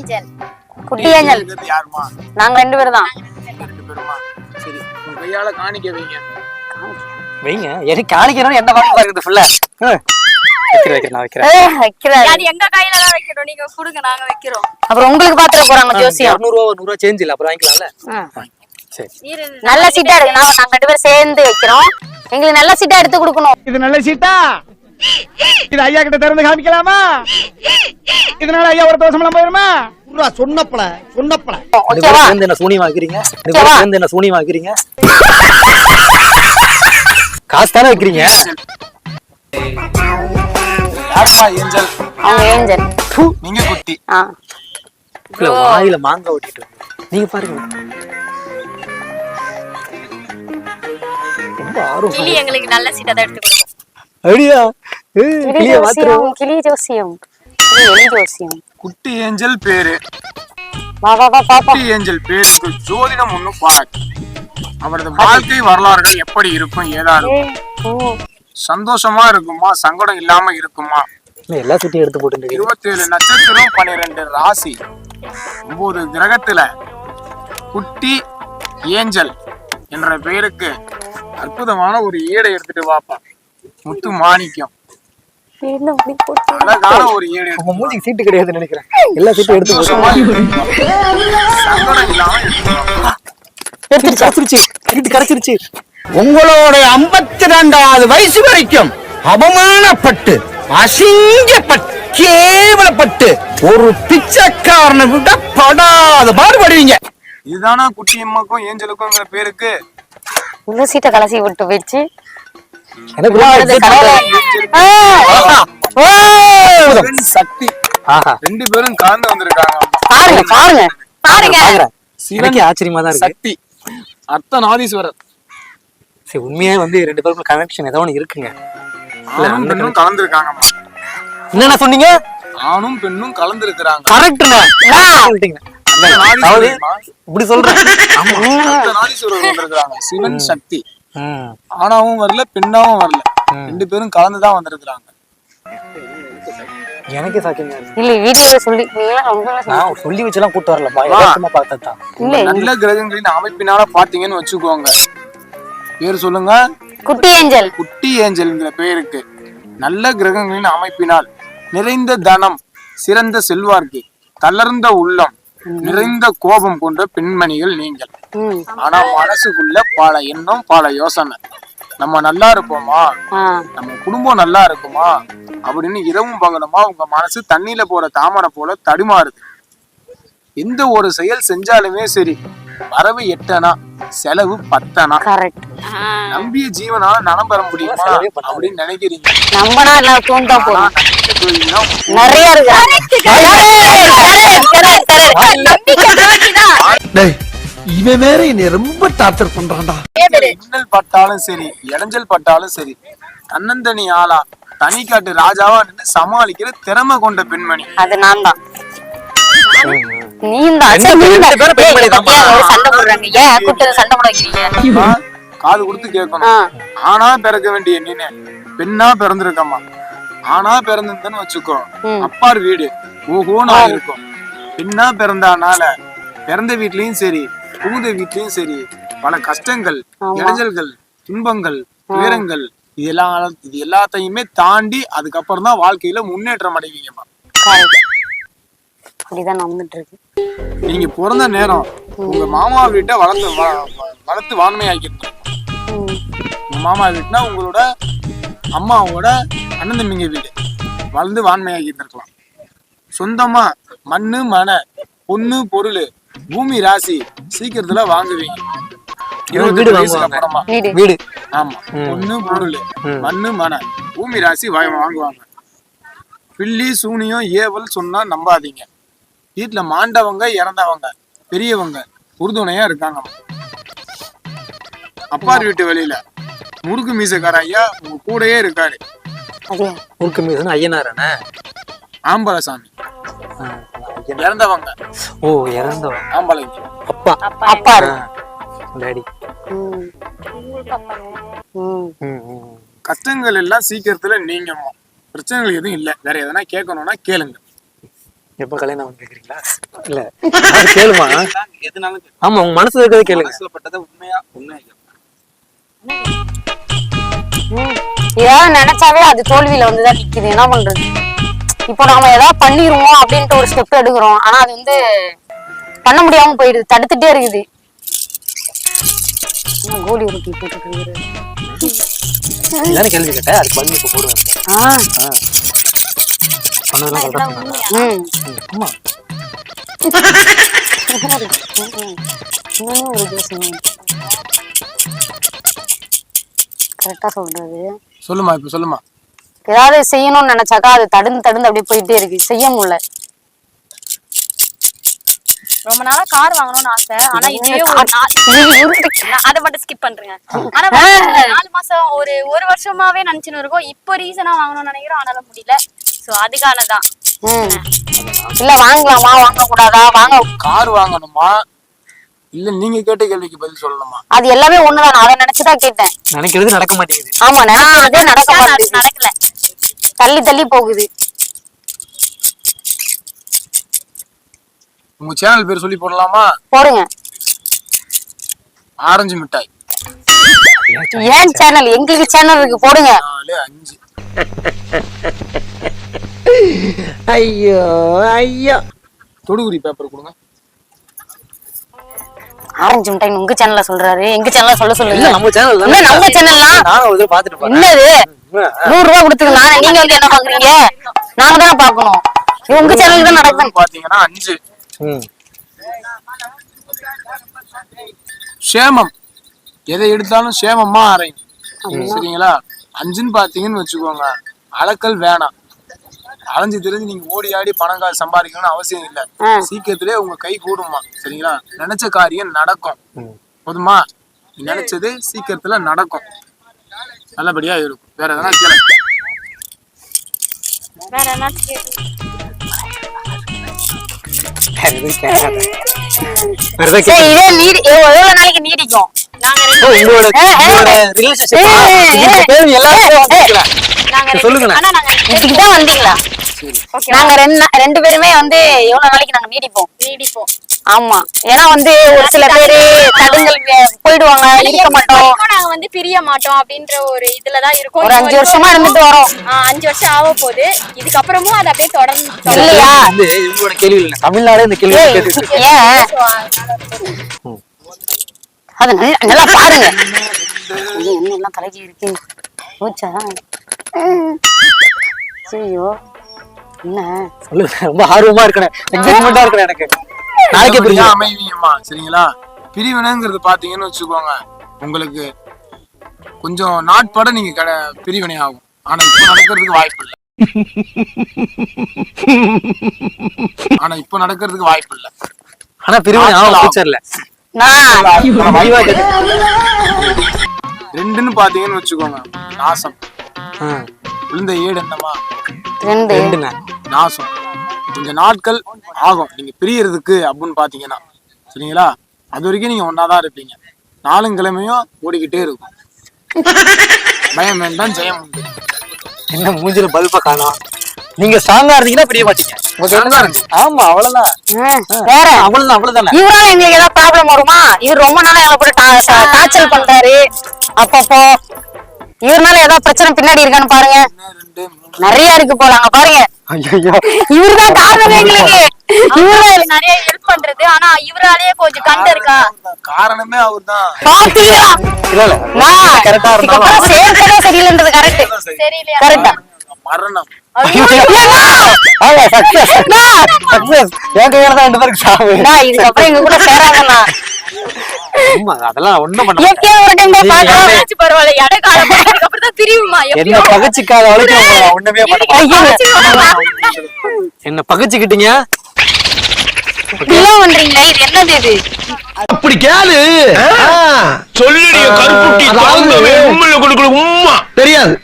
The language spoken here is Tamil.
ஏஞ்சல். குட்டி ஏஞ்சல் யாருமா? நாங்க 2 பேரும் தான். 2 பேருமா? சரி, உங்க கையால காணிக்க வைங்க. வைங்க. எனக்கு காணிக்கணும் என்ன வாங்க பாக்குறது ஃபுல்லா. வைக்கிறேன் நான் வைக்கிறேன். வைக்கிறாரு. அது எங்க கையில தான் வைக்கணும். நீங்க கொடுங்க, நாங்க வைக்கிறோம். அப்புறம் உங்களுக்கு பாத்துற போறாங்க ஜோசியம். 200 சேஞ்ச் இல்ல, அப்புறம் வாங்கிக்கலாம்ல. சரி. நல்ல சீட்டா இருக்கு. நாங்க 2 பேரும் சேர்ந்து வைக்கிறோம். எங்களுக்கு நல்ல சீட்டா எடுத்து கொடுக்கணும். இது நல்ல சீட்டா? இது ஐயா கிட்ட திறந்து காமிக்கலாமா? இதனால ஐயா ஒரு தோசமெல்லாம் போயிருமா? சொன்னப்பல ஓகேவா? என்ன சூனியமா வைக்கிறீங்க? என்ன சூனியமா வைக்கிறீங்க? காசு தானே வைக்கிறீங்க? யாருப்பா ஏஞ்சல்? அவங்க ஏஞ்சல். நீங்க குட்டி. வாயில மாங்காய் ஓட்டிட்டு நீங்க பாருங்க. ரொம்ப ஆர்வம். கிளி எங்களுக்கு நல்ல சீட்டை தான் எடுத்து கொடுக்கும். ஐடியா. கிளி ஜோசியம். எலி ஜோசியம். குட்டி ஏஞ்சல் பேரு. வா பாப்பா. குட்டி ஏஞ்சல் பேருக்கு ஜோதிடம் ஒண்ணு பாராட்டு. அவரது வாழ்க்கை வரலாறுகள் எப்படி இருக்கும், ஏதா இருக்கும், சந்தோஷமா இருக்குமா, சங்கடம் இல்லாம இருக்குமா, எல்லா சுட்டியும் எடுத்து போட்டு 27 நட்சத்திரம், 12 ராசி, 9 கிரகத்துல குட்டி ஏஞ்சல் என்ற பெயருக்கு அற்புதமான ஒரு ஈடை எடுத்துட்டு வாப்பா. முத்து மாணிக்கம் அழகான ஒரு ஈடு. உங்க மூஞ்சிக்கு சீட்டு கிடையாதுன்னு நினைக்கிறேன். எல்லா சீட்டும் எடுத்து போட்டு சங்கடம் இல்லாம இருக்குமா. கிடைச்சிருச்சு. உங்களோட 52வது வயசு வரைக்கும் அவமானப்பட்டு அசிங்கப்பட்டு கேவலப்பட்டு ஒரு பிச்சைக்காரனை விட படாத பாடுபடுவீங்க. இதுதானா குட்டி அம்மாக்கும் ஏஞ்சலுக்கும் பேருக்கு? இந்த சீட்டை கலசி விட்டு போயிடுச்சு. சக்தி 2 பேரும் கலந்து வந்திருக்காங்க. பாருங்க. சிவனுக்கு ஆச்சரியமா தான் இருக்கு. சக்தி அர்த்தநாதீஸ்வரர். சரி, உண்மையா 2 பேருக்கும் கனெக்ஷன் ஏதோ ஒண்ணு இருக்குங்க. ஆணும் பெண்ணும் கலந்துருக்காங்க. என்னன்னா சொன்னீங்க? ஆணும் பெண்ணும் கலந்துருக்காங்க. கரெக்ட்ங்க. இப்படி சொல்றேன். அர்த்தநாதீஸ்வரர் வந்திருக்காங்க. சிவன் சக்தி ஆணாவும் வரல, பெண்ணாவும் வரல, 2 பேரும் கலந்துதான் வந்திருக்காங்க. எனக்கு சாக்கியமா இல்ல, வீடியோல சொல்லி நான் சொல்லி வச்செல்லாம் கூட்டு வரலப்பா. யதார்த்தமா பார்த்தா நல்ல கிரகங்களின் அமைப்பினால பாத்தீங்கன்னு வச்சுக்கோங்க. பேர் சொல்லுங்க. குட்டி ஏஞ்சல். குட்டி ஏஞ்சல்ங்கிற பேருக்கு நல்ல கிரகங்களின் அமைப்பினால் நிறைந்த தனம், சிறந்த செல்வார்க்கு, தளர்ந்த உள்ளம், நிறைந்த கோபம் கொண்ட பெண்மணிகள் நீங்கள். ஆனா மனசுக்குள்ள பல எண்ணம், பல யோசனை. நம்ம நல்லா இருப்போமா, நம்ம குடும்பம் நல்லா இருக்குமா அப்படின்னு இரவும் பகலுமா உங்க மனசு தண்ணியில போற தாமரை போல தடுமாறுது. எந்த ஒரு செயல் செஞ்சாலுமே சரி, வரவு 8 செலவு 10. நம்பிய ஜீவனால நலம் பெற முடியுமா அப்படின்னு நினைக்கிறீங்க. நிறைய இவன் வேற என்னை ரொம்ப டார்ச்சர் பண்றான்டா. மின்னல் பட்டாலும் சரி, இடைஞ்சல் பட்டாலும் சரி, தன்னந்தனி ஆளா தனிக்காட்டு ராஜாவா நின்று சமாளிக்கிற திறமை கொண்ட பெண்மணி. அது நான் தான். காது கொடுத்து கேட்கணும். ஆனா பிறக்க வேண்டிய நீனே பெண்ணா பிறந்திருக்கம்மா. ஆனா பிறந்திருந்தேன்னு வச்சுக்கோ, அப்பார் வீடு ஓஹோன்னு இருக்கும். பெண்ணா பிறந்தானால பிறந்த வீட்லயும் சரி, புகுந்த வீட்லயும் சரி, பல கஷ்டங்கள், இடைஞ்சல்கள், துன்பங்கள், துயரங்கள், இது எல்லாத்தையுமே தாண்டி அதுக்கப்புறம் தான் வாழ்க்கையில முன்னேற்றம் அடைவீங்கம்மா. நீங்க பிறந்த நேரம் உங்க மாமா வீட்டை வளர்த்து வான்மையாக்கிருந்தோம். உங்க மாமா வீட்டுனா உங்களோட அம்மாவோட அண்ணன் தம்பிங்க வீடு வளர்ந்து வான்மையாக்கி இருந்திருக்கலாம். சொந்தமா மண்ணு, மனை, பொண்ணு, பொருள், பூமி, ராசி சீக்கிரத்துல வாங்குவீங்க. 28 வயசுக்கு அப்புறமா வீடு. ஆமா, பொண்ணு, பொருள், மண்ணு, மனை, பூமி, ராசி வாங்குவாங்க. பில்லி சூனியம் ஏவல் சொன்னா நம்பாதீங்க. வீட்டுல மாண்டவங்க, இறந்தவங்க, பெரியவங்க உறுதுணையா இருக்காங்க. அப்பார் வீட்டு வெளியில முறுக்கு மீசக்கார ஐயா உங்க கூடயே இருக்காரு. முறுக்கு மீசன் ஐயனாரண்ணே, ஆம்பலசாமி. இறந்தவங்க. ஓ, இறந்தவங்க ஆம்பளைங்க. அப்பா அப்பா டாடி. கஷ்டங்கள் எல்லாம் சீக்கிரத்துல நீங்கம்மா. பிரச்சனைகள் எதுவும் இல்ல. வேற எதனா கேட்கணும்னா கேளுங்க. எப்ப கல்யாணம் ஆகும் கேக்குறீங்களா? இல்ல அது கேளுமா. எதுனாலும் ஆமா உங்க மனசுல இருக்கிறத கேளுங்க. மனசுல பட்டதை உண்மையா ஏதாவது நினைச்சாவே அது தோல்வியில வந்துதான் நிக்குது. என்ன பண்றது? இப்போ நாம ஏதாவது பண்ணிருவோம் அப்படின்ட்டு ஒரு ஸ்டெப் எடுக்கிறோம். ஆனா அது வந்து பண்ண முடியாம போயிடுது, தடுத்துட்டே இருக்குது. கோலி உருட்டி போட்டு இதான கேள்வி கேட்டேன், அதுக்கு பதில் இப்ப போடுவேன். சொன்னதெல்லாம் கரெக்டா சொன்னாங்க. கரெக்டா சொல்றது. சொல்லுமா, இப்ப சொல்லுமா. ஏதாவது செய்யணும்னு நினைச்சாக்கா அது தடுந்து தடுந்து அப்படியே போயிட்டே இருக்கு, செய்ய முடியல. ரொம்ப நாளா கார் வாங்கணும்னு ஆசை. ஆனா இதுவே அதை மட்டும் ஸ்கிப் பண்றேங்க. ஆனா 4 மாசம் ஒரு வருஷமாவே நினைச்சுன்னு இருக்கோம். இப்போ ரீசனா வாங்கணும்னு நினைக்கிறோம், ஆனாலும் முடியல. சோ அதுக்கானதான். இல்ல வாங்கலாமா வாங்க கூடாதா? வாங்க. கார் வாங்கணுமா இல்ல நீங்க கேட்ட கேள்விக்கு பதில் சொல்லணுமா? அது எல்லாமே ஒண்ணுதான். நான் அதை நினைச்சுதான் கேட்டேன். நினைக்கிறது நடக்க மாட்டேங்குது. ஆமா, நினைக்கிறதே நடக்கல, தள்ளி தள்ளி போகுது. உங்க சேனல் பேர் சொல்லி போடலாமா? போடுங்க. ஆரஞ்சு மிட்டாய். ஏன் சேனல்? எங்களுக்கு சேனல் இருக்கு, போடுங்க. 4, 5. ஐயோ ஐயோ. தொடுகுறி பேப்பர் கொடுங்க. ஆரஞ்சு மிட்டாய் உங்க சேனல்ல சொல்றாரு, எங்க சேனல்ல சொல்ல சொல்லுங்க. நம்ம சேனல் இல்ல நம்ம சேனல்லாம் நானும் ஒரு பாத்துட்டு போறேன். என்னது 100 ரூபாய் கொடுத்துக்கலாம். நீங்க வந்து என்ன பாக்குறீங்க? நாங்க தானே பாக்கணும். உங்க சேனல் தான் நடக்கும். பாத்தீங்கன்னா 5. சேமம். எதை எடுத்தாலும் சேமமா அரையும். சரிங்களா? 5ன்னு பாத்தீங்கன்னு வச்சுக்கோங்க, அளக்கல் வேணாம். அலைஞ்சு தெரிஞ்சு நீங்க ஓடி ஆடி பணம் காசு சம்பாதிக்கணும்னு அவசியம் இல்ல. சீக்கிரத்திலே உங்க கை கூடுமா. சரிங்களா? நினைச்ச காரியம் நடக்கும். போதுமா? நீ நினைச்சது சீக்கிரத்துல நடக்கும், நல்லபடியா இருக்கும். வேற எதனா கேளு. வேற என்ன இதே நீடி எவ்வளவு நாளைக்கு நீடிக்கும்? இதுக்குதான் வந்தீங்களா? நாங்க 2 பேருமே வந்து எவ்வளவு நாளைக்கு நாங்க நீடிப்போம். ஆமா, ஏன்னா வந்து ஒரு சில பேரு தடுங்கள் போயிடுவாங்க, இருக்க மாட்டோம். நாங்க வந்து பிரிய மாட்டோம் அப்படின்ற ஒரு இதுலதான் இருக்கும். ஒரு 5 வருஷமா இருந்துட்டு வரோம். 5 வருஷம் ஆக போகுது. இதுக்கப்புறமும் அது அப்படியே தொடர்ந்து இல்லையா? இவங்களோட கேள்வி இல்ல, தமிழ்நாடு இந்த கேள்வி ஏன் அது நல்லா பாருங்க. எல்லாம் தலைக்கு இருக்கு. போச்சா? ஐயோ என்ன சொல்லு. ரொம்ப ஆர்வமா இருக்கேன், எக்ஸைட்மெண்டா இருக்கேன். எனக்கு நாளைக்கே புரிஞ்சா அமைதியம்மா. சரிங்களா? பிரிவினைங்கிறது பாத்தீங்கன்னு வச்சுக்கோங்க, உங்களுக்கு கொஞ்சம் நாட்பட நீங்க பிரிவினை ஆகும். ஆனா இப்ப நடக்கிறதுக்கு வாய்ப்பு இல்லை. ஆனா பிரிவினை ஆகும் ஃபியூச்சர்ல. 2ன்னு பாத்தீங்கன்னு வச்சுக்கோங்க, நாசம். விழுந்த ஏடு என்னமா? 2 நாசம். கொஞ்சம் நாட்கள் ஆகும் நீங்க பிரியறதுக்கு அப்படின்னு பாத்தீங்கன்னா. சரிங்களா? அது வரைக்கும் நீங்க ஒன்னாதான் இருப்பீங்க. 4 கிழமையும் ஓடிக்கிட்டே இருக்கும். பயம் வேண்டாம், ஜெயம் உண்டு. என்ன மூஞ்சில பல்ப காணோம்? நீங்க ஸ்ட்ராங்கா இருந்தீங்கன்னா பிரிய மாட்டீங்க. ஆமா, அவ்வளவுதான். வேற அவ்வளவுதானே. இவரால எங்களுக்கு ஏதாவது ப்ராப்ளம் வருமா? இவர் ரொம்ப நாளா எங்களை போட்டு டார்ச்சர் பண்றாரு. அப்பப்போ இவர்னால ஏதாவது பிரச்சனை பின்னாடி இருக்கான்னு பாருங்க. நிறைய இருக்கு போல, அங்க பாருங்க. இவருதான் காரணம் எங்களுக்கு. இவரு நிறைய ஹெல்ப் பண்றது. ஆனா இவராலேயே கொஞ்சம் கண்டு இருக்கா. காரணமே அவர்தான். பாத்தீங்களா? சேர்க்கவே சரியில்லைன்றது கரெக்ட். சரியில்லையா? கரெக்டா? மரணம். இதுக்கப்புறம் எங்க கூட சேராங்கண்ணா. அதெல்லாம் ஒண்ணும் பண்ண பரவாயில்ல. அப்புறம் தான் பிரிவுமா? என்ன பகச்சிக்காத வரைக்கும் ஒண்ணுமே என்ன பகச்சுக்கிட்டீங்க பண்றீங்க. இது என்னது? இது அப்படி கேளு. சொல்லுடைய கருப்புட்டி தெரியாது.